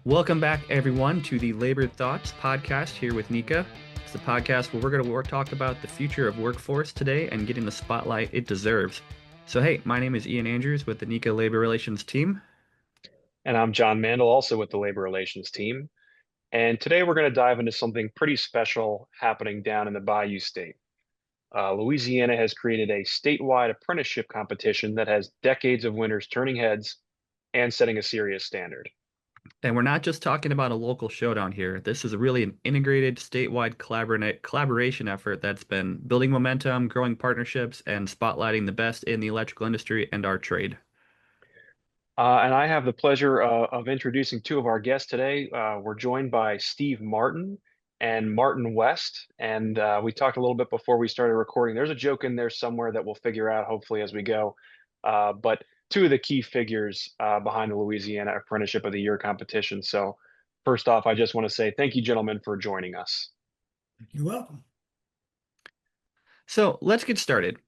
Welcome back, everyone, to the Labor Thoughts podcast here with NECA. It's the podcast where we're going to talk about the future of workforce today and getting the spotlight it deserves. So, hey, my name is Ian Andrews with the NECA Labor Relations team. And I'm John Mandel, also with the Labor Relations team. And today we're going to dive into something pretty special happening down in the Bayou state. Louisiana has created a statewide apprenticeship competition that has decades of winners turning heads and setting a serious standard. And we're not just talking about a local showdown here. This is really an integrated statewide collaboration effort that's been building momentum, growing partnerships, and spotlighting the best in the electrical industry and our trade. And I have the pleasure of introducing two of our guests today. We're joined by Steve Martin and Martin West. And we talked a little bit before we started recording. There's a joke in there somewhere that we'll figure out hopefully as we go. But two of the key figures behind the Louisiana Apprenticeship of the Year competition. So first off, I just want to say thank you, gentlemen, for joining us. You're welcome. So let's get started.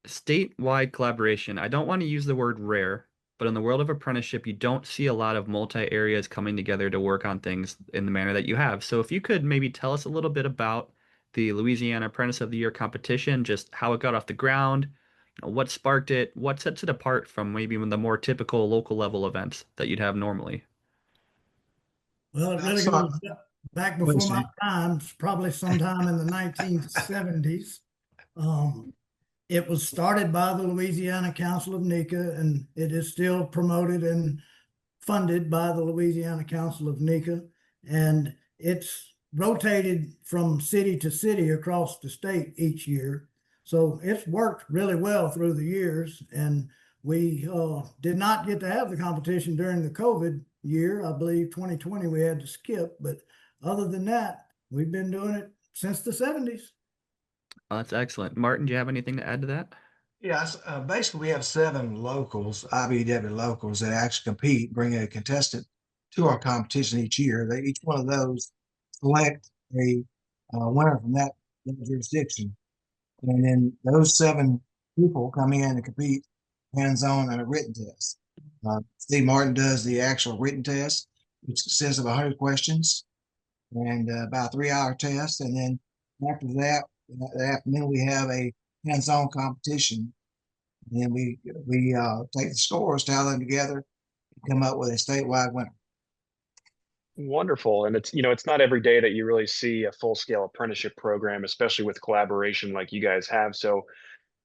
Statewide collaboration. I don't want to use the word rare, but in the world of apprenticeship, you don't see a lot of multi-areas coming together to work on things in the manner that you have. So if you could maybe tell us a little bit about the Louisiana Apprentice of the Year competition, just how it got off the ground, what sparked it, what sets it apart from maybe the more typical local level events that you'd have normally. Well, it really goes back before my time, probably sometime in the 1970s. It was started by the Louisiana Council of NECA, and it is still promoted and funded by the Louisiana Council of NECA. And it's rotated from city to city across the state each year. So it's worked really well through the years. And we did not get to have the competition during the COVID year. I believe 2020 we had to skip. But other than that, we've been doing it since the 70s. Oh, that's excellent. Martin, do you have anything to add to that? Yes, basically we have 7 locals, IBEW locals, that actually compete, bring a contestant to our competition each year. Each one of those select a winner from that jurisdiction. And then those 7 people come in and compete hands-on on a written test. Steve Martin does the actual written test, which consists of 100 questions and about a 3-hour test. And then after that, and then we have a hands-on competition, and then we take the scores, tally them together, and come up with a statewide winner. Wonderful. And it's not every day that you really see a full-scale apprenticeship program, especially with collaboration like you guys have. So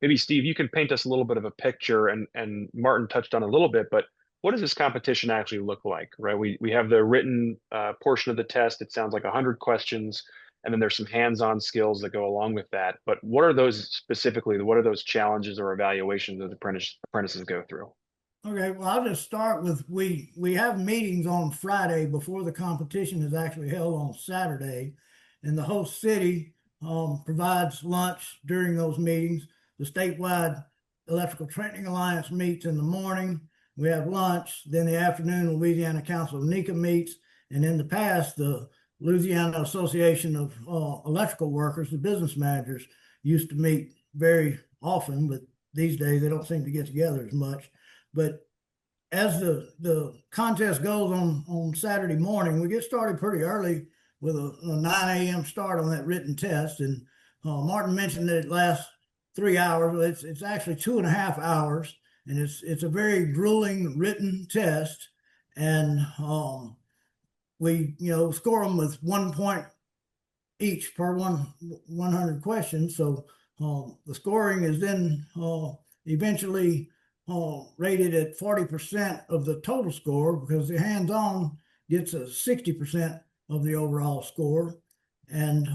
maybe Steve, you can paint us a little bit of a picture, and Martin touched on a little bit, but what does this competition actually look like, right? We have the written portion of the test. It sounds like 100 questions. And then there's some hands-on skills that go along with that. But what are those specifically? What are those challenges or evaluations that apprentices go through? Okay, well, I'll just start with we have meetings on Friday before the competition is actually held on Saturday, and the host city provides lunch during those meetings. The statewide Electrical Training Alliance meets in the morning. We have lunch. Then the afternoon, Louisiana Council of NECA meets, and in the past, the Louisiana Association of Electrical Workers, the business managers, used to meet very often, but these days they don't seem to get together as much. But as the contest goes on Saturday morning, we get started pretty early with a 9 a.m. start on that written test. And Martin mentioned that it lasts 3 hours. It's actually 2.5 hours, and it's a very grueling written test. And we score them with 1 point each per 100 questions. So the scoring is then eventually rated at 40% of the total score, because the hands-on gets a 60% of the overall score. And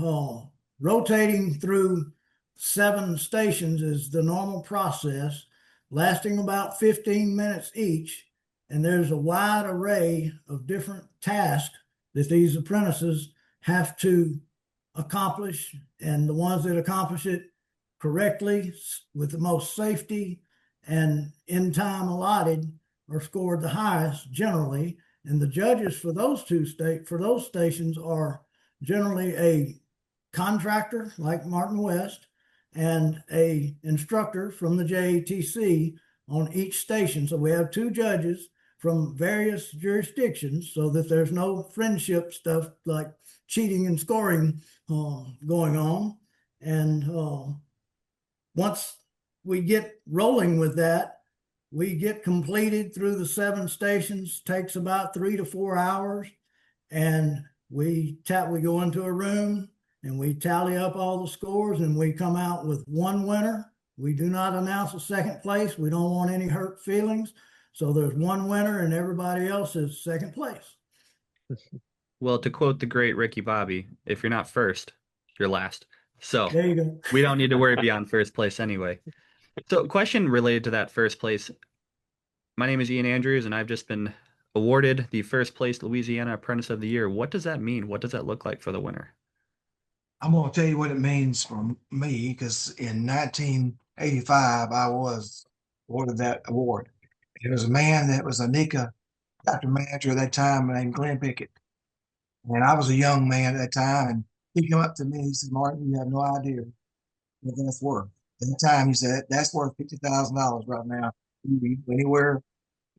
rotating through 7 stations is the normal process, lasting about 15 minutes each. And there's a wide array of different tasks that these apprentices have to accomplish. And the ones that accomplish it correctly with the most safety and in time allotted are scored the highest generally. And the judges for those stations are generally a contractor like Martin West and a instructor from the JATC on each station. So we have 2 judges from various jurisdictions so that there's no friendship stuff like cheating and scoring going on. And once we get rolling with that, we get completed through the 7 stations, takes about 3 to 4 hours, and we go into a room and we tally up all the scores and we come out with one winner. We do not announce a second place. We don't want any hurt feelings. So there's one winner and everybody else is second place. Well, to quote the great Ricky Bobby, if you're not first, you're last. So There you go. we don't need to worry beyond first place anyway. So, question related to that first place. My name is Ian Andrews, and I've just been awarded the first place Louisiana Apprentice of the Year. What does that mean? What does that look like for the winner? I'm going to tell you what it means for me, because in 1985, I was awarded that award. It was a man that was a NECA chapter manager at that time named Glenn Pickett. And I was a young man at that time. And he came up to me, he said, Martin, you have no idea what that's worth. At the time, he said, that's worth $50,000 right now. You can anywhere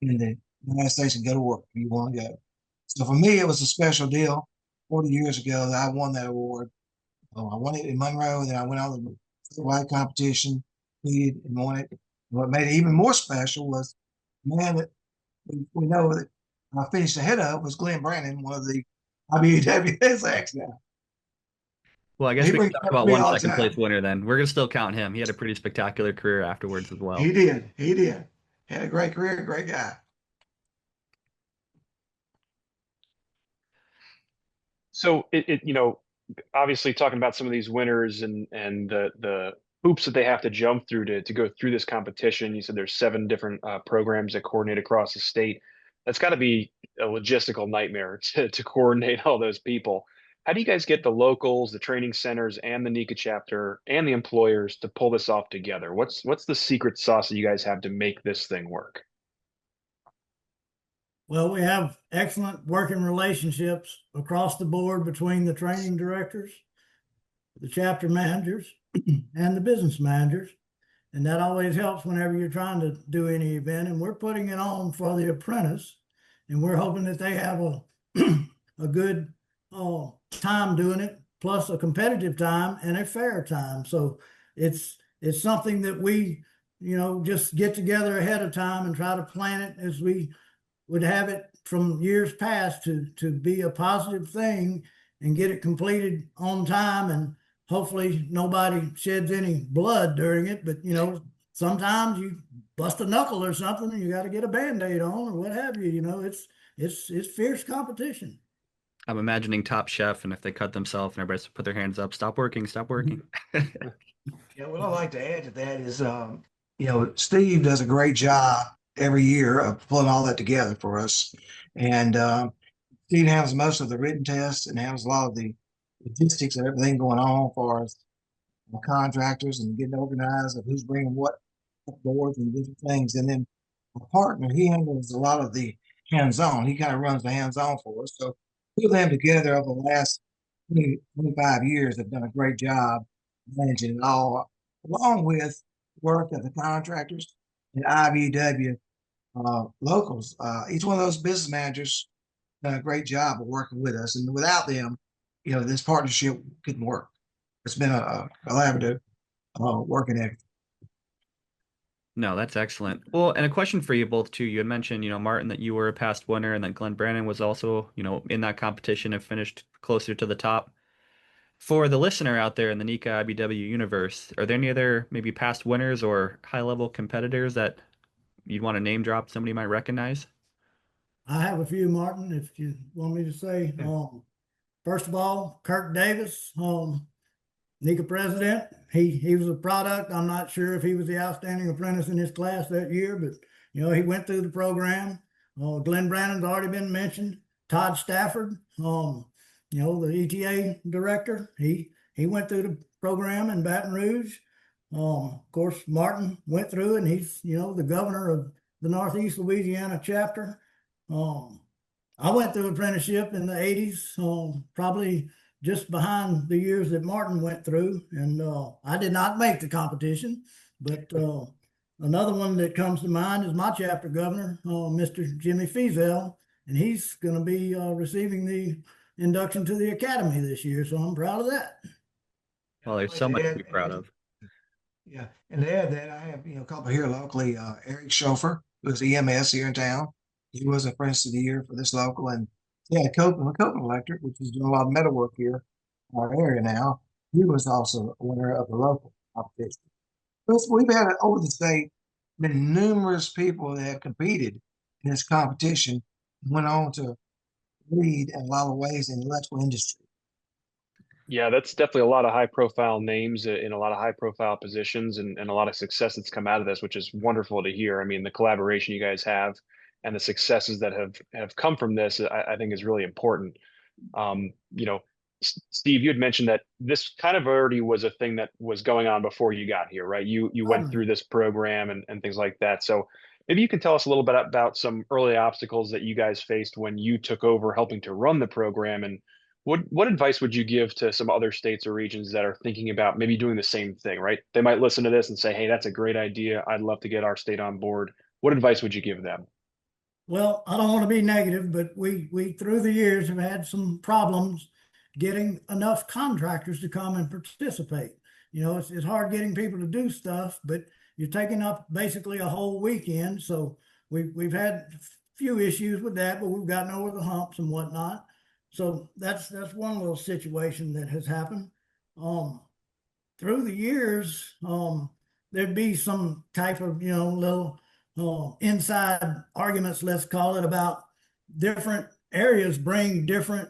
in the United States and go to work if you want to go. So for me, it was a special deal. 40 years ago, I won that award. I won it in Monroe, then I went on the statewide competition, competed and won it. And what made it even more special was the man that we know that I finished ahead of was Glenn Brannon, one of the IBEWS acts now. Well, I guess He we can brings talk it up to about me one all the second place time. winner then. We're going to still count him. He had a pretty spectacular career afterwards as well. He did. He did. Had a great career, great guy. So obviously talking about some of these winners and the hoops that they have to jump through to go through this competition. You said there's 7 different programs that coordinate across the state. That's got to be a logistical nightmare to coordinate all those people. How do you guys get the locals, the training centers, and the NECA chapter and the employers to pull this off together? What's the secret sauce that you guys have to make this thing work? Well, we have excellent working relationships across the board between the training directors, the chapter managers, and the business managers. And that always helps whenever you're trying to do any event. And we're putting it on for the apprentice. And we're hoping that they have a good time doing it, plus a competitive time and a fair time. So it's something that we, just get together ahead of time and try to plan it as we would have it from years past to be a positive thing and get it completed on time, and hopefully nobody sheds any blood during it. But sometimes you bust a knuckle or something and you got to get a Band-Aid on or what have you. It's fierce competition. I'm imagining Top Chef, and if they cut themselves and everybody put their hands up, stop working, stop working. Yeah, what I'd like to add to that is, Steve does a great job every year of pulling all that together for us. And Steve handles most of the written tests and handles a lot of the logistics and everything going on for us, contractors, and getting organized of who's bringing what boards and different things. And then our partner, he handles a lot of the hands-on. He kind of runs the hands-on for us. So two of them together over the last 25 years have done a great job managing it all, along with work of the contractors and IBEW locals. Each one of those business managers done a great job of working with us, and without them, this partnership couldn't work. It's been a collaborative working effort. No, that's excellent. Well, and a question for you both too. You had mentioned, Martin, that you were a past winner, and that Glenn Brannon was also, in that competition and finished closer to the top. For the listener out there in the NECA IBW universe, are there any other maybe past winners or high-level competitors that you'd want to name drop somebody might recognize? I have a few, Martin, if you want me to say. Yeah. First of all, Kirk Davis, NECA president. He was a product. I'm not sure if he was the outstanding apprentice in his class that year, but he went through the program. Glenn Brannon's already been mentioned. Todd Stafford, the ETA director. He went through the program in Baton Rouge. Of course, Martin went through, and he's the governor of the Northeast Louisiana chapter. I went through apprenticeship in the 80s, probably just behind the years that Martin went through. And I did not make the competition, but Another one that comes to mind is my chapter governor, Mr. Jimmy Feazell, and he's going to be receiving the induction to the academy this year. So I'm proud of that. Well, there's so much to be proud of. Yeah, and to add that, I have a couple here locally. Eric Schofer, who's EMS here in town. He was Apprentice of the Year for this local, and yeah, Copeland Electric, which is doing a lot of metal work here in our area now. He was also a winner of the local competition. We've had over the state been numerous people that have competed in this competition and went on to lead in a lot of ways in the electrical industry. Yeah, that's definitely a lot of high profile names in a lot of high profile positions and a lot of success that's come out of this, which is wonderful to hear. I mean, the collaboration you guys have and the successes that have come from this, I think is really important. You know, Steve, you had mentioned that this kind of already was a thing that was going on before you got here, right? You went through this program and things like that. So maybe you can tell us a little bit about some early obstacles that you guys faced when you took over helping to run the program, and what advice would you give to some other states or regions that are thinking about maybe doing the same thing, right? They might listen to this and say, hey, that's a great idea. I'd love to get our state on board. What advice would you give them? Well, I don't want to be negative, but we through the years have had some problems getting enough contractors to come and participate. It's hard getting people to do stuff, but you're taking up basically a whole weekend. So we've had a few issues with that, but we've gotten over the humps and whatnot. So that's one little situation that has happened. Through the years, there'd be some type of little inside arguments, let's call it, about different areas bring different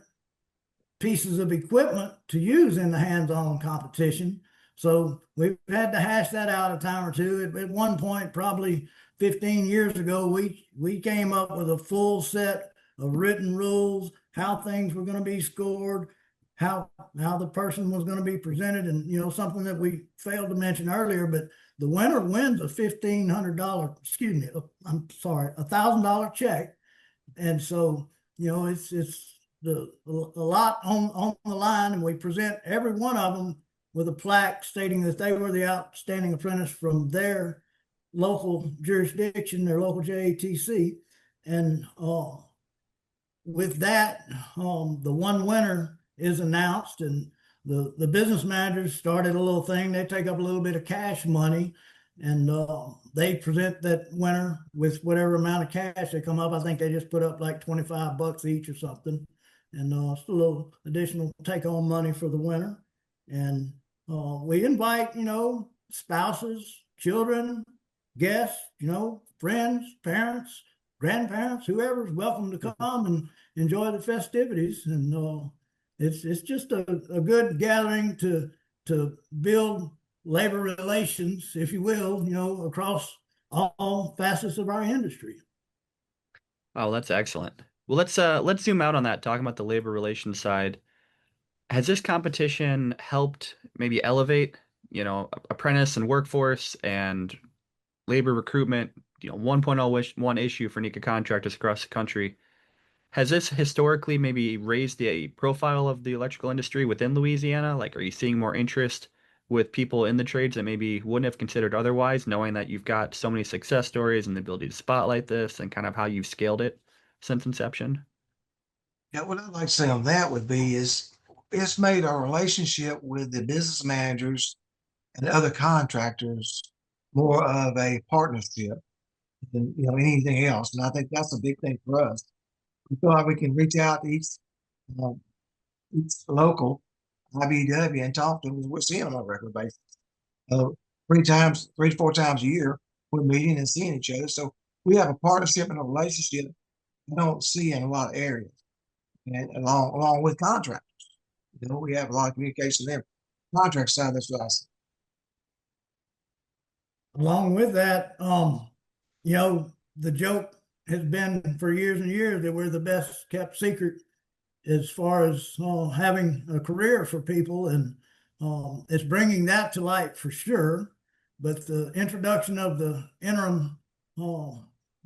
pieces of equipment to use in the hands-on competition. So we've had to hash that out a time or two. At one point, probably 15 years ago, we came up with a full set of written rules, how things were going to be scored, how the person was going to be presented, and something that we failed to mention earlier, but the winner wins a $1,500, excuse me, I'm sorry, $1,000 check. And so, it's a lot on the line, and we present every one of them with a plaque stating that they were the outstanding apprentice from their local jurisdiction, their local JATC. And with that, the one winner is announced, and the business managers started a little thing. They take up a little bit of cash money, and they present that winner with whatever amount of cash they come up. I think they just put up like $25 each or something, and it's a little additional take-home money for the winner. And we invite spouses, children, guests, friends, parents, grandparents, whoever's welcome to come and enjoy the festivities. And it's just a good gathering to build labor relations, if you will, across all facets of our industry. Oh, that's excellent. Well, let's zoom out on that, talking about the labor relations side. Has this competition helped maybe elevate, apprentice and workforce and labor recruitment, 1.01 issue for NECA contractors across the country? Has this historically maybe raised the profile of the electrical industry within Louisiana? Like, are you seeing more interest with people in the trades that maybe wouldn't have considered otherwise, knowing that you've got so many success stories and the ability to spotlight this and kind of how you've scaled it since inception? Yeah, what I'd like to say on that would be is it's made our relationship with the business managers and other contractors more of a partnership than anything else. And I think that's a big thing for us. We feel like we can reach out to uh, each local IBW and talk to them. We're seeing them on a regular basis. Uh, 3 to 4 times a year, we're meeting and seeing each other. So we have a partnership and a relationship we don't see in a lot of areas. And along with contractors, we have a lot of communication there. Contract side, that's what I see. Along with that, the joke has been for years and years that we're the best kept secret as far as having a career for people, and it's bringing that to light for sure. But the introduction of the interim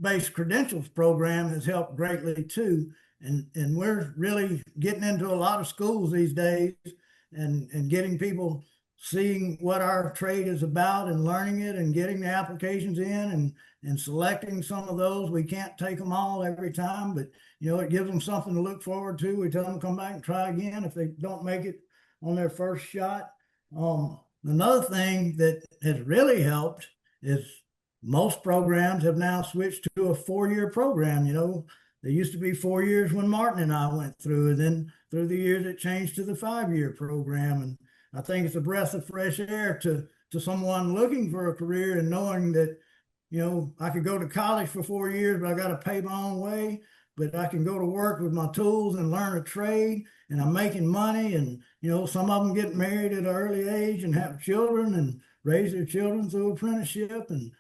based credentials program has helped greatly too, and we're really getting into a lot of schools these days and getting people seeing what our trade is about and learning it and getting the applications in and selecting some of those. We can't take them all every time, but it gives them something to look forward to. We tell them to come back and try again if they don't make it on their first shot. Another thing that has really helped is most programs have now switched to a 4-year program. They used to be 4 years when Martin and I went through, and then through the years it changed to the 5-year program. And I think it's a breath of fresh air to someone looking for a career and knowing that, I could go to college for 4 years, but I got to pay my own way. But I can go to work with my tools and learn a trade, and I'm making money. And, some of them get married at an early age and have children and raise their children through apprenticeship. And,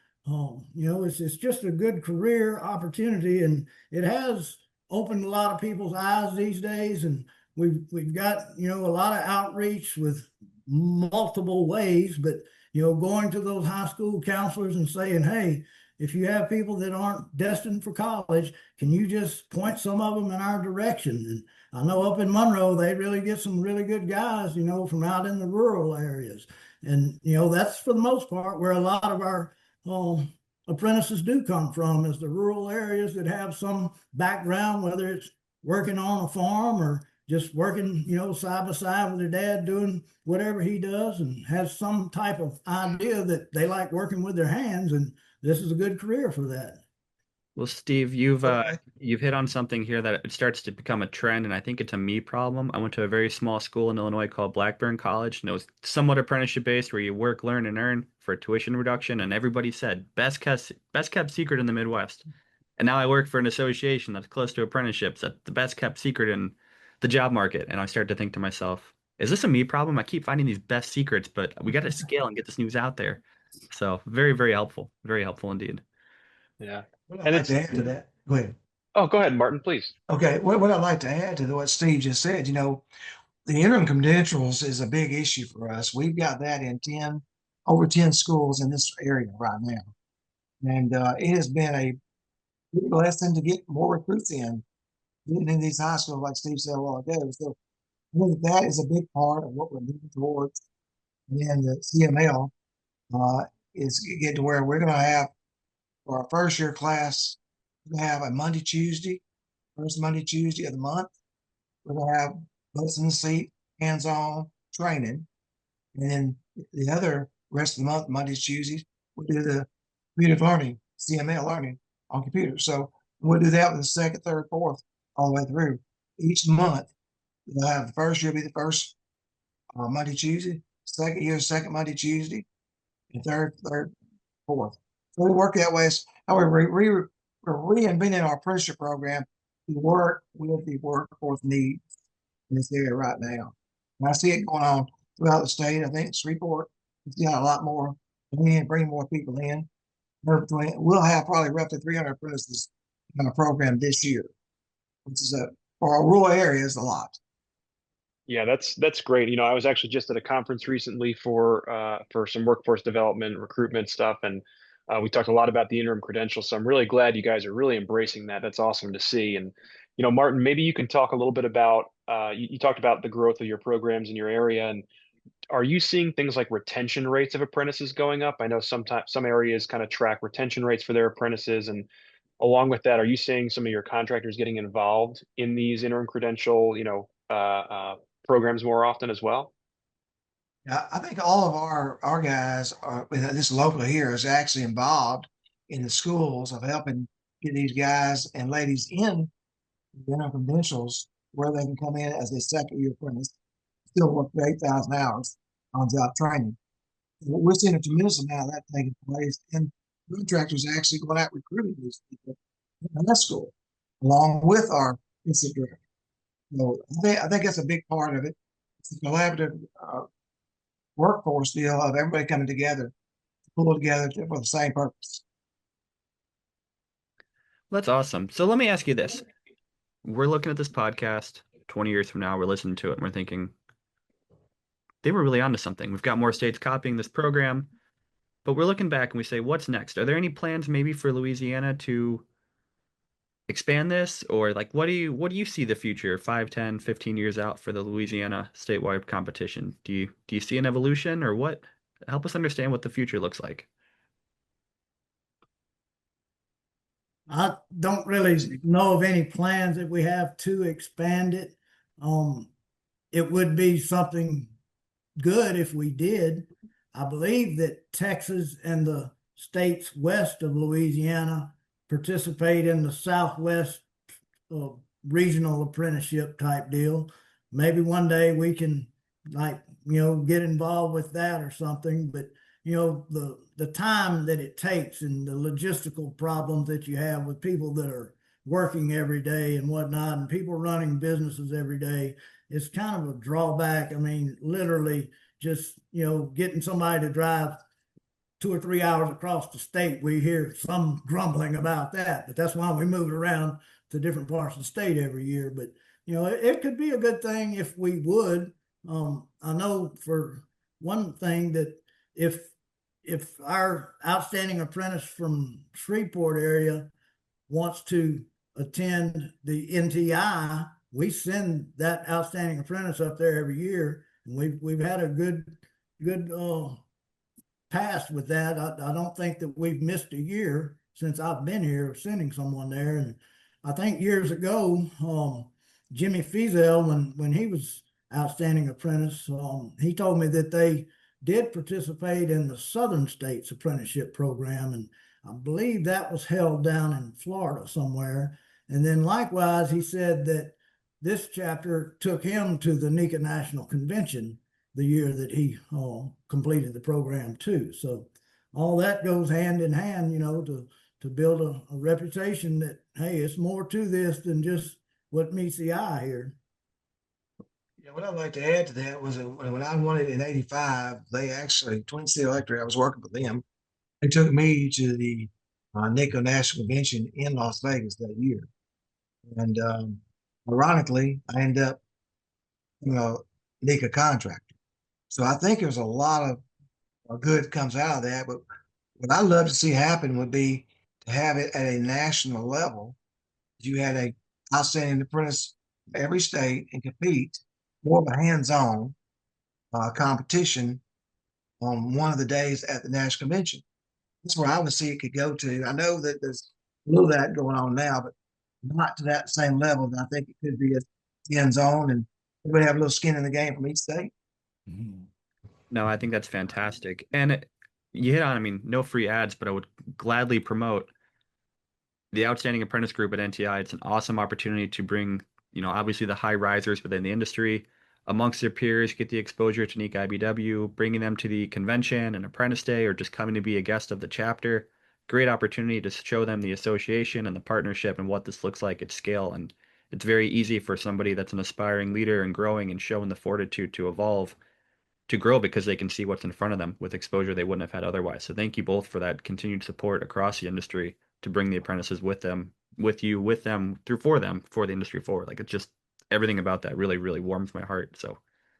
it's just a good career opportunity. And it has opened a lot of people's eyes these days. And we've got, a lot of outreach with multiple ways, but going to those high school counselors and saying, hey, if you have people that aren't destined for college, can you just point some of them in our direction? And I know up in Monroe, they really get some really good guys, from out in the rural areas. And, that's for the most part where a lot of our apprentices do come from, is the rural areas that have some background, whether it's working on a farm or just working, side by side with their dad doing whatever he does, and has some type of idea that they like working with their hands. And this is a good career for that. Well, Steve, you've Okay. you've hit on something here that it starts to become a trend, and I think it's a me problem. I went to a very small school in Illinois called Blackburn College, and it was somewhat apprenticeship based, where you work, learn, and earn for a tuition reduction. And everybody said best kept secret in the Midwest. And now I work for an association that's close to apprenticeships. That's the best kept secret in the job market. And I start to think to myself, is this a me problem? I keep finding these best secrets, but we got to scale and get this news out there. So very, very helpful indeed. Yeah. What I'd And like it's, to add to that. Go ahead. oh, go ahead, Martin, please. Okay, what I'd like to add to what Steve just said, the interim credentials is a big issue for us. We've got that in over 10 schools in this area right now. And it has been a big lesson to get more recruits getting in these high schools, like Steve said a while ago. So I think that is a big part of what we're moving towards. And then the CML uh, is get to where we're going to have, for our first year class, we're going to have a first Monday, Tuesday of the month. We're going to have butts in the seat, hands-on training. And then the other rest of the month, Mondays, Tuesdays, we'll do the computer learning, CML learning on computers. So we'll do that with the second, third, fourth, all the way through. Each month, we'll have the first year be the first Monday, Tuesday, second year, second Monday, Tuesday, and third, fourth. So we work that way. However, we're reinventing our apprenticeship program to work with the workforce needs in this area right now. And I see it going on throughout the state. I think Shreveport is got a lot more, bring more people in. We'll have probably roughly 300 apprentices in our program this year, which is for our rural areas a lot. Yeah, that's great. I was actually just at a conference recently for some workforce development, recruitment stuff, and we talked a lot about the interim credentials. So I'm really glad you guys are really embracing that. That's awesome to see. And Martin, maybe you can talk a little bit about you talked about the growth of your programs in your area, and are you seeing things like retention rates of apprentices going up? I know sometimes some areas kind of track retention rates for their apprentices, and along with that, are you seeing some of your contractors getting involved in these interim credential, programs more often as well? Yeah, I think all of our guys are this local here is actually involved in the schools of helping get these guys and ladies in their credentials where they can come in as a second year apprentice, still work for 8,000 hours on job training. We're seeing a tremendous amount of that taking place, and contractors actually going out recruiting these people in high school, along with our institute director. So I think that's a big part of it. It's a collaborative workforce deal of everybody coming together to pull together for the same purpose. That's awesome. So let me ask you this. We're looking at this podcast 20 years from now, we're listening to it and we're thinking they were really onto something. We've got more states copying this program, but we're looking back and we say, what's next? Are there any plans maybe for Louisiana to expand this, or like what do you see the future 5, 10, 15 years out for the Louisiana statewide competition? Do you see an evolution, or what? Help us understand what the future looks like. I don't really know of any plans that we have to expand it. Um, it would be something good if we did. I believe that Texas and the states west of Louisiana participate in the Southwest uh, regional apprenticeship type deal. Maybe one day we can like, get involved with that or something. But the time that it takes and the logistical problems that you have with people that are working every day and whatnot, and people running businesses every day, it's kind of a drawback. I mean, literally just, getting somebody to drive 2 or 3 hours across the state, we hear some grumbling about that. But that's why we move around to different parts of the state every year. But it could be a good thing if we would. I know for one thing that if our outstanding apprentice from Shreveport area wants to attend the NTI, we send that outstanding apprentice up there every year, and we've had a good past with that. I don't think that we've missed a year since I've been here sending someone there. And I think years ago, Jimmy Fiesel, when he was outstanding apprentice, he told me that they did participate in the Southern States apprenticeship program, and I believe that was held down in Florida somewhere. And then likewise, he said that this chapter took him to the NECA National Convention the year that he completed the program too. So all that goes hand in hand, to build a reputation that, hey, it's more to this than just what meets the eye here. Yeah, what I'd like to add to that was that when I won it in '85, they actually, Twin City Electric, I was working for them. They took me to the NECA National Convention in Las Vegas that year. And ironically, I ended up, NECA contractor. So I think there's a lot of good comes out of that. But what I'd love to see happen would be to have it at a national level. You had a outstanding apprentice from every state and compete more of a hands-on competition on one of the days at the national convention. That's where I would see it could go to. I know that there's a little of that going on now, but not to that same level. And I think it could be a hands-on and everybody have a little skin in the game from each state. No, I think that's fantastic. And you hit on, I mean, no free ads, but I would gladly promote the Outstanding Apprentice Group at NTI. It's an awesome opportunity to bring, obviously the high risers within the industry amongst their peers, get the exposure to NECA IBW, bringing them to the convention and Apprentice Day, or just coming to be a guest of the chapter. Great opportunity to show them the association and the partnership and what this looks like at scale. And it's very easy for somebody that's an aspiring leader and growing and showing the fortitude to evolve, to grow, because they can see what's in front of them with exposure they wouldn't have had otherwise. So thank you both for that continued support across the industry to bring the apprentices with them, with you, with them, through for them, for the industry forward. Like, it's just everything about that really, really warms my heart. So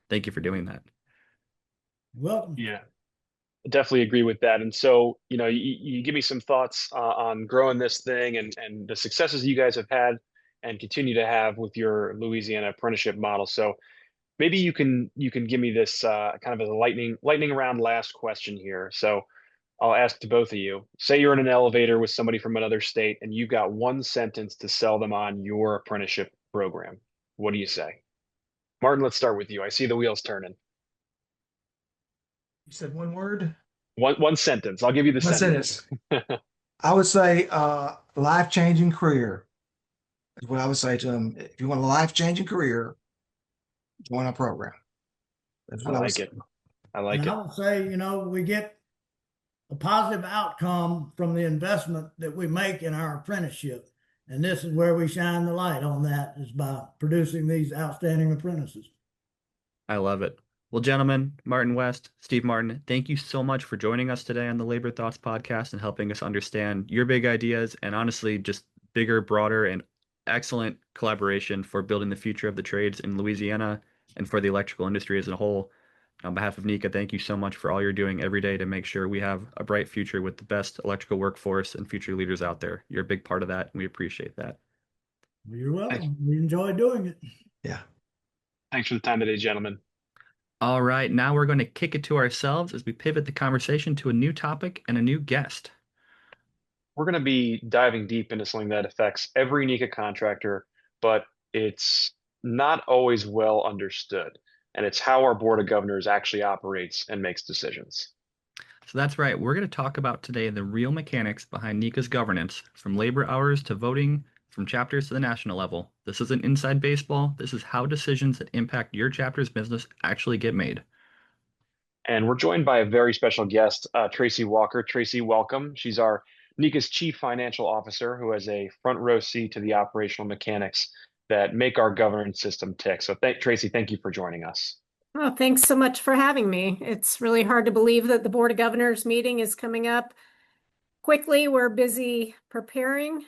thank you for doing that. Welcome. Yeah, definitely agree with that. And so, you give me some thoughts on growing this thing and the successes you guys have had and continue to have with your Louisiana apprenticeship model. So maybe you can give me this kind of as a lightning round last question here. So I'll ask to both of you. Say you're in an elevator with somebody from another state and you've got one sentence to sell them on your apprenticeship program. What do you say? Martin, let's start with you. I see the wheels turning. You said one word? One sentence. I'll give you the One sentence. sentence. I would say life-changing career is what I would say to them. If you want a life-changing career, join our program. That's I what I would like say. it. I like And it. I would say, we get a positive outcome from the investment that we make in our apprenticeship. And this is where we shine the light on that, is by producing these outstanding apprentices. I love it. Well, gentlemen, Martin West, Steve Martin, thank you so much for joining us today on the Labor Thoughts podcast and helping us understand your big ideas and honestly just bigger, broader, and excellent collaboration for building the future of the trades in Louisiana and for the electrical industry as a whole. On behalf of NECA, thank you so much for all you're doing every day to make sure we have a bright future with the best electrical workforce and future leaders out there. You're a big part of that, and we appreciate that. Well, you're Thanks, welcome. We enjoy doing it. Yeah. thanks for the time today, gentlemen. All right, now we're going to kick it to ourselves as we pivot the conversation to a new topic and a new guest. We're going to be diving deep into something that affects every NECA contractor, but it's not always well understood. And it's how our Board of Governors actually operates and makes decisions. So that's right, we're going to talk about today the real mechanics behind NECA's governance, from labor hours to voting, from chapters to the national level. This isn't inside baseball, this is how decisions that impact your chapter's business actually get made. And we're joined by a very special guest, Traci Walker. Traci, welcome. She's our NECA's Chief Financial Officer who has a front row seat to the operational mechanics that make our governance system tick. So Traci, thank you for joining us. Oh, thanks so much for having me. It's really hard to believe that the Board of Governors meeting is coming up quickly. We're busy preparing.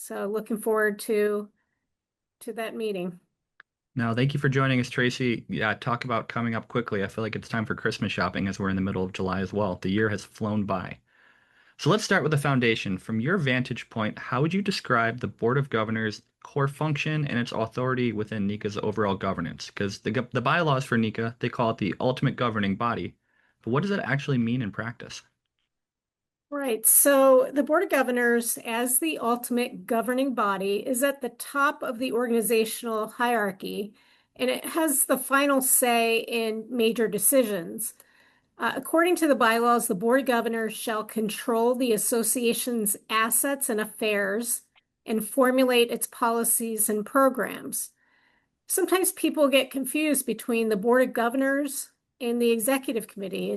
So looking forward to that meeting. Now, thank you for joining us, Traci. Yeah, talk about coming up quickly. I feel like it's time for Christmas shopping as we're in the middle of July as well. The year has flown by. So let's start with the foundation. From your vantage point, how would you describe the Board of Governors' core function and its authority within NECA's overall governance? Because the bylaws for NECA, they call it the ultimate governing body. But what does it actually mean in practice? Right. So the Board of Governors, as the ultimate governing body, is at the top of the organizational hierarchy, and it has the final say in major decisions. According to the bylaws, the Board of Governors shall control the association's assets and affairs and formulate its policies and programs. Sometimes people get confused between the Board of Governors and the Executive Committee.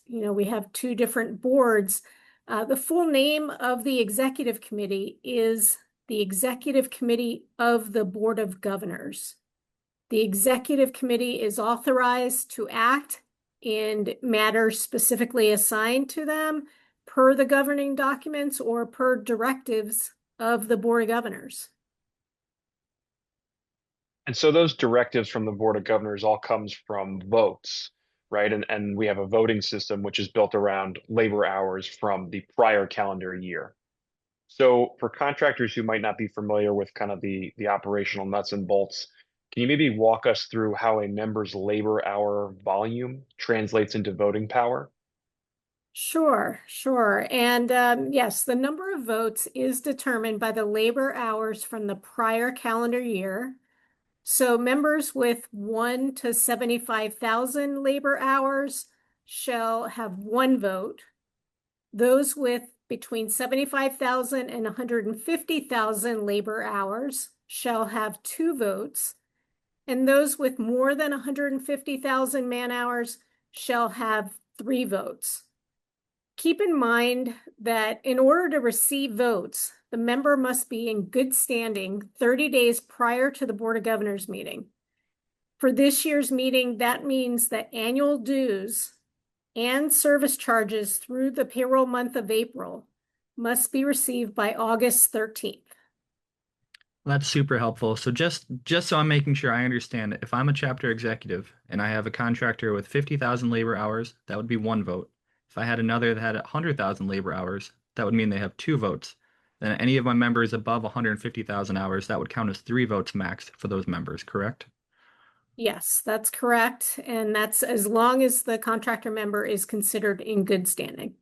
We have two different boards. The full name of the Executive Committee is the Executive Committee of the Board of Governors. The Executive Committee is authorized to act in matters specifically assigned to them per the governing documents or per directives of the Board of Governors. And so those directives from the Board of Governors all comes from votes, right? And we have a voting system which is built around labor hours from the prior calendar year. So for contractors who might not be familiar with kind of the operational nuts and bolts, can you maybe walk us through how a member's labor hour volume translates into voting power? Sure. And yes, the number of votes is determined by the labor hours from the prior calendar year. So members with 1 to 75,000 labor hours shall have one vote. Those with between 75,000 and 150,000 labor hours shall have two votes. And those with more than 150,000 man hours shall have three votes. Keep in mind that in order to receive votes, the member must be in good standing 30 days prior to the Board of Governors meeting. For this year's meeting, that means that annual dues and service charges through the payroll month of April must be received by August 13th. That's super helpful. So just so I'm making sure I understand, if I'm a chapter executive and I have a contractor with 50,000 labor hours, that would be one vote. If I had another that had 100,000 labor hours, that would mean they have two votes. Then any of my members above 150,000 hours, that would count as three votes max for those members, correct? Yes, that's correct. And that's as long as the contractor member is considered in good standing.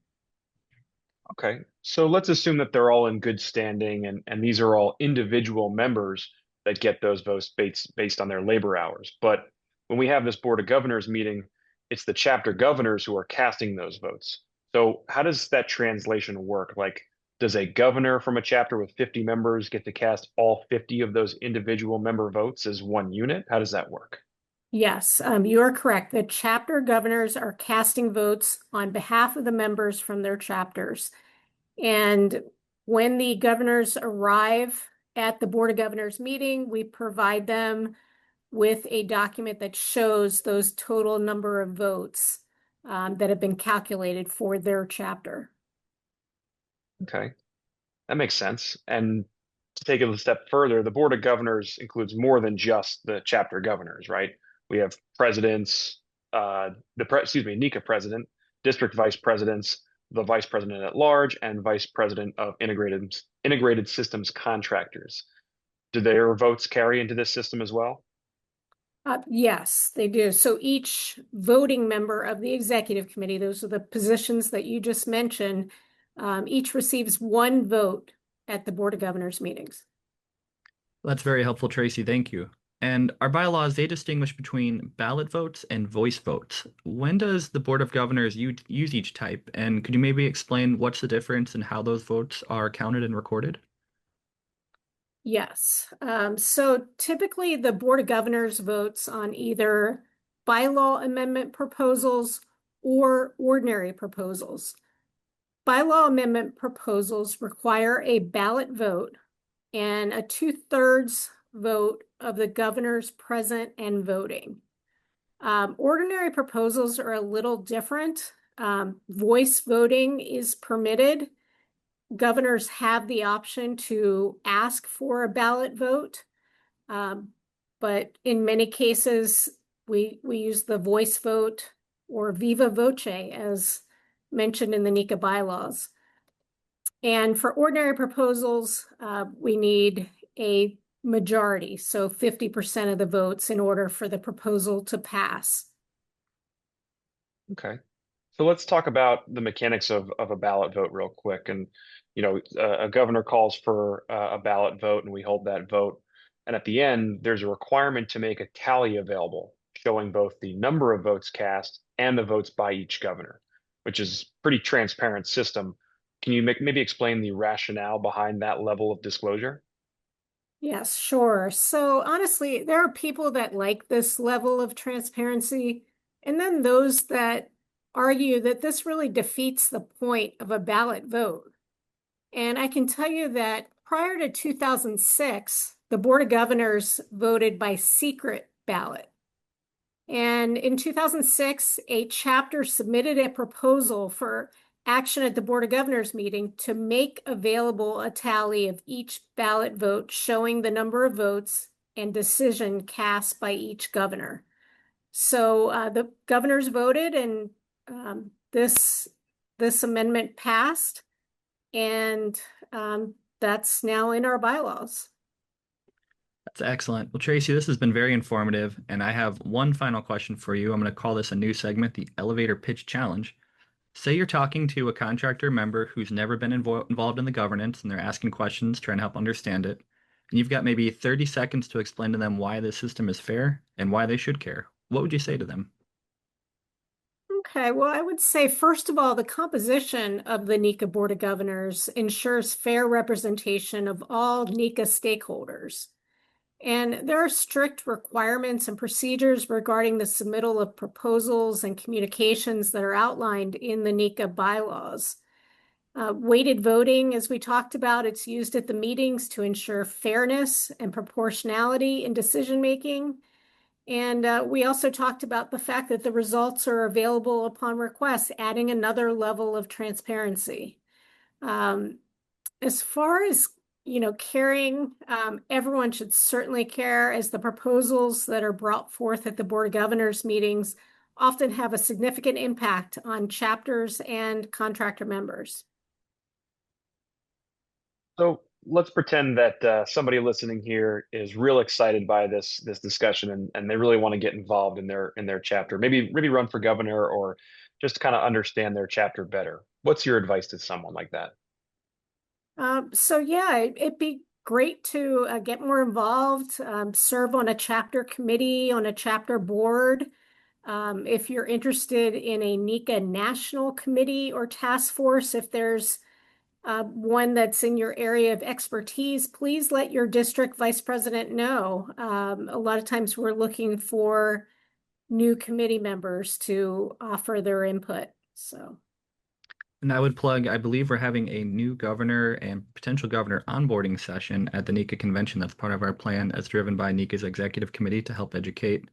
Okay, so let's assume that they're all in good standing and these are all individual members that get those votes based on their labor hours. But when we have this Board of Governors meeting, it's the chapter governors who are casting those votes. So how does that translation work? Like, does a governor from a chapter with 50 members get to cast all 50 of those individual member votes as one unit? How does that work? Yes, you are correct. The chapter governors are casting votes on behalf of the members from their chapters. And when the governors arrive at the Board of Governors meeting, we provide them with a document that shows those total number of votes that have been calculated for their chapter. Okay, that makes sense. And to take it a step further, the Board of Governors includes more than just the chapter governors, right? We have presidents, NECA president, district vice presidents, the vice president at large, and vice president of integrated systems contractors. Do their votes carry into this system as well? Yes, they do. So each voting member of the executive committee, those are the positions that you just mentioned, each receives one vote at the Board of Governors meetings. That's very helpful, Traci. Thank you. And our bylaws, they distinguish between ballot votes and voice votes. When does the Board of Governors use each type? And could you maybe explain what's the difference and how those votes are counted and recorded? Yes. So typically the Board of Governors votes on either bylaw amendment proposals or ordinary proposals. Bylaw amendment proposals require a ballot vote and a 2/3 vote of the governors present and voting. Ordinary proposals are a little different. Voice voting is permitted. Governors have the option to ask for a ballot vote, but in many cases, we use the voice vote or viva voce as mentioned in the NECA bylaws. And for ordinary proposals, we need a majority, so 50% of the votes in order for the proposal to pass. Okay. So let's talk about the mechanics of a ballot vote real quick. And, a governor calls for a ballot vote and we hold that vote. And at the end, there's a requirement to make a tally available showing both the number of votes cast and the votes by each governor, which is pretty transparent system. Can you maybe explain the rationale behind that level of disclosure? Yes, sure. So honestly, there are people that like this level of transparency, and then those that argue that this really defeats the point of a ballot vote. And I can tell you that prior to 2006, the Board of Governors voted by secret ballot. And in 2006, a chapter submitted a proposal for action at the Board of Governors meeting to make available a tally of each ballot vote showing the number of votes and decision cast by each governor. So the governors voted, and this amendment passed, and that's now in our bylaws. That's excellent. Well, Traci, this has been very informative, and I have one final question for you. I'm going to call this a new segment, the Elevator Pitch Challenge. Say you're talking to a contractor member who's never been involved in the governance, and they're asking questions, trying to help understand it. And you've got maybe 30 seconds to explain to them why this system is fair and why they should care. What would you say to them? Okay, well, I would say, first of all, the composition of the NECA Board of Governors ensures fair representation of all NECA stakeholders. And there are strict requirements and procedures regarding the submittal of proposals and communications that are outlined in the NECA bylaws. Weighted voting, as we talked about, it's used at the meetings to ensure fairness and proportionality in decision making. And we also talked about the fact that the results are available upon request, adding another level of transparency. As far as caring, everyone should certainly care, as the proposals that are brought forth at the Board of Governors meetings often have a significant impact on chapters and contractor members. So let's pretend that somebody listening here is real excited by this discussion and they really want to get involved in their chapter. Maybe run for governor or just kind of understand their chapter better. What's your advice to someone like that? So yeah, it'd be great to get more involved, serve on a chapter committee, on a chapter board. If you're interested in a NECA national committee or task force, if there's one that's in your area of expertise, please let your district vice president know. A lot of times we're looking for new committee members to offer their input. So. And I would plug, I believe we're having a new governor and potential governor onboarding session at the NECA convention. That's part of our plan as driven by NECA's executive committee to help educate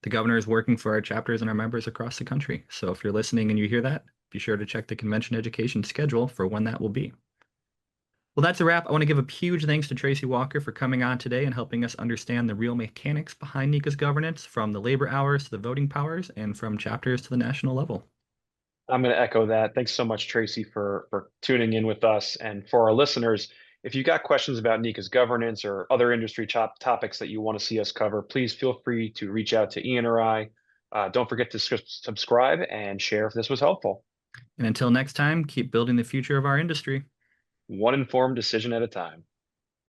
the governors working for our chapters and our members across the country. So if you're listening and you hear that, be sure to check the convention education schedule for when that will be. Well, that's a wrap. I want to give a huge thanks to Traci Walker for coming on today and helping us understand the real mechanics behind NECA's governance, from the labor hours to the voting powers and from chapters to the national level. I'm going to echo that. Thanks so much, Traci, for tuning in with us. And for our listeners, If you got questions about NECA's governance or other industry topics that you want to see us cover, please feel free to reach out to Ian or I. Don't forget to subscribe and share if this was helpful. And until next time, keep building the future of our industry. One informed decision at a time.